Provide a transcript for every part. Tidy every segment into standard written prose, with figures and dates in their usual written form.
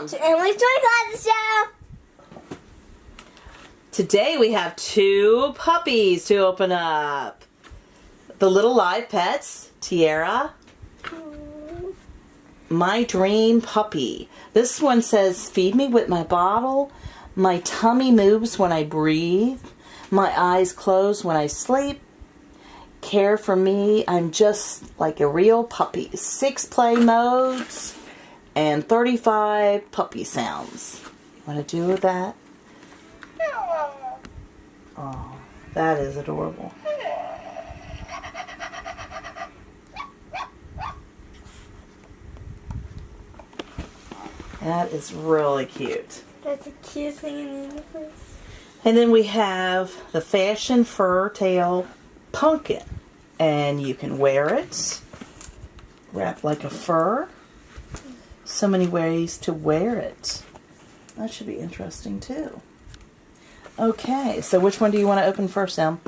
to Emily's Toy Closet Show. Today we have 2 puppies to open up. The little live pets, Tiara. My dream puppy. This one says, feed me with my bottle. My tummy moves when I breathe. My eyes close when I sleep. Care for me. I'm just like a real puppy. 6 play modes and 35 puppy sounds. You want to do that? Oh, that is adorable. That is really cute. That's the cutest thing in the universe. And then we have the fashion fur tail pumpkin. And you can wear it wrapped like a fur. So many ways to wear it. That should be interesting too. Okay, so which one do you want to open first, Em?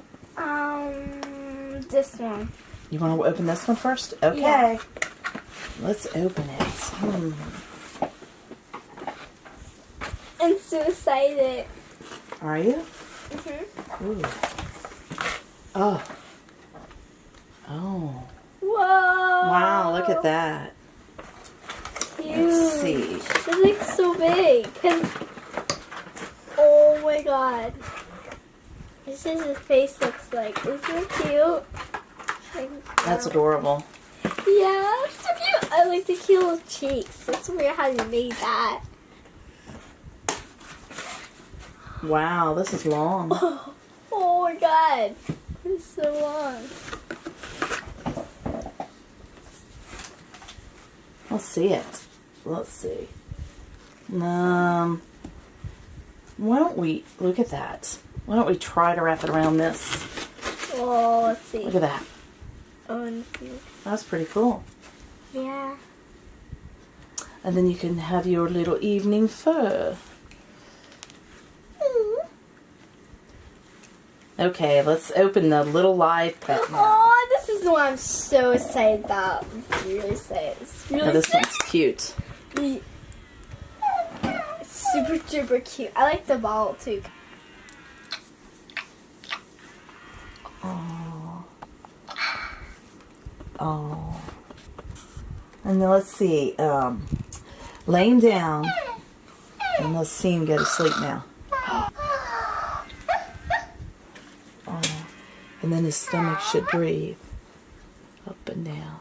This one. You want to open this one first? Okay. Yeah. Let's open it. I'm so excited. Are you? Mm-hmm. Ooh. Oh. Oh. Whoa. Wow, look at that. Huge. Let's see. It looks so big. Oh my god. This is his face looks like. Isn't it cute? That's adorable. Yeah, it's so cute. I like the cute little cheeks. That's weird how you made that. Wow, this is long. Oh my god. It's so long. Let's see it. Let's see. Why don't we look at that? Why don't we try to wrap it around this? Oh, let's see. Look at that. Oh, and That's pretty cool. yeah. And then you can have your little evening fur. Okay, let's open the little live pet now. Oh, this is the one I'm so excited about. I'm really excited. It's really Oh, this one's cute. It's super duper cute. I like the ball too. Oh. Oh. And then let's see. Laying down. And let's see him go to sleep now. Oh. And then his stomach should breathe. Up and down.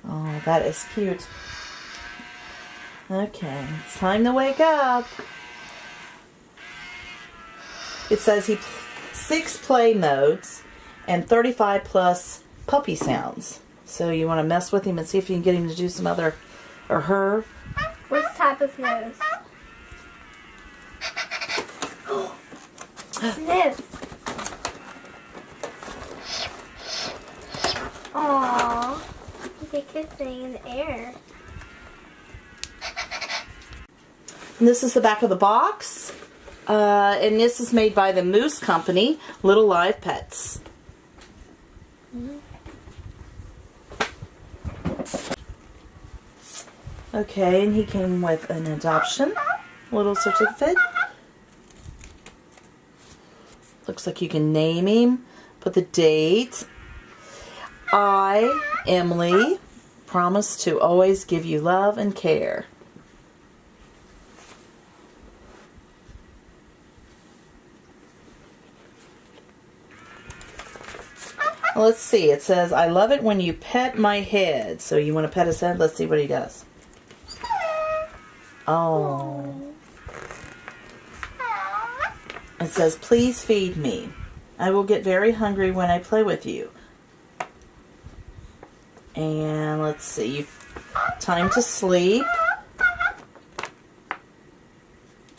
Oh, that is cute. Okay, it's time to wake up. It says 6 play modes and 35 plus puppy sounds. So you want to mess with him and see if you can get him to do some other, or her. What type of nose? Sniff. Aww. They kissing in the air. And this is the back of the box. And this is made by the Moose Company, Little Live Pets. Okay, and he came with an adoption little certificate. Looks like you can name him, put the date. I, Emily, promise to always give you love and care. Let's see. It says, I love it when you pet my head. So you want to pet his head? Let's see what he does. Oh. It says, please feed me. I will get very hungry when I play with you. And let's see. Time to sleep.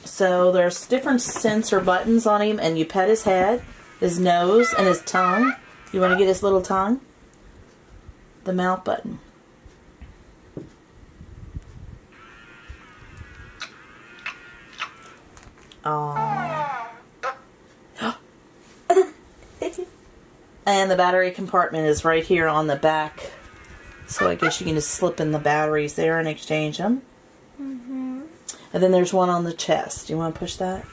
So there's different sensor buttons on him, and you pet his head, his nose, and his tongue. You want to get his little tongue? the mouth button. Oh. And the battery compartment is right here on the back. So I guess you can just slip in the batteries there and exchange them. Mm-hmm. And then there's one on the chest. Do you want to push that?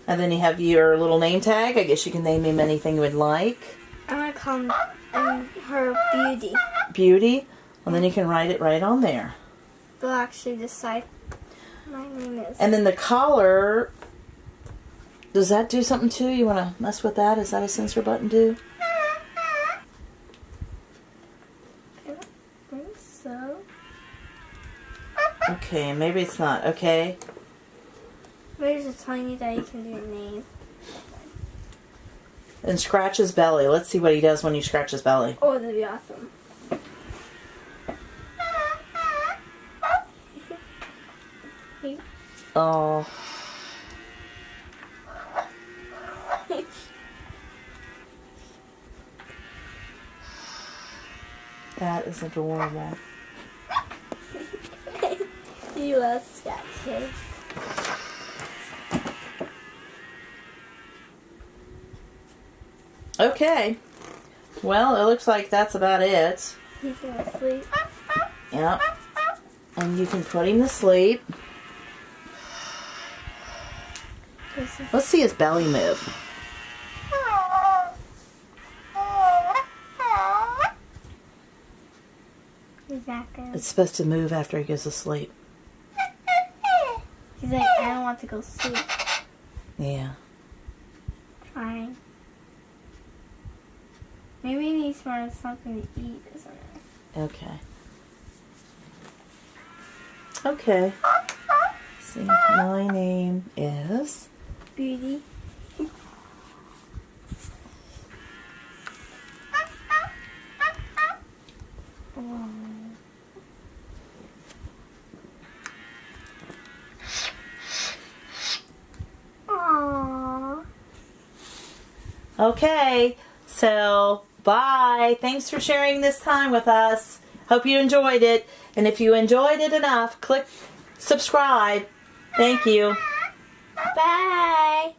And then you have your little name tag. I guess you can name him anything you would like. I'm going to call her Beauty. Beauty. And then you can write it right on there. They'll actually decide my name is. And then the collar, does that do something too? You want to mess with that? Is that a sensor button too? I don't think so. Okay, maybe it's not. Okay. Maybe just telling you that you can do your name. And scratch his belly. Let's see what he does when you scratch his belly. Oh, that'd be awesome. Oh. That is adorable. You love scratches. Okay. Well, it looks like that's about it. He's gonna sleep. Yep. And you can put him to sleep. Let's see his belly move. He's not gonna. It's supposed to move after he goes to sleep. He's like, I don't want to go sleep. Yeah. Fine. Maybe he needs more something to eat, isn't it? Okay. Okay. Let's see, my name is... Beauty. Aww. Okay, so bye. Thanks for sharing this time with us. Hope you enjoyed it. And if you enjoyed it enough, click subscribe. Thank you. Bye.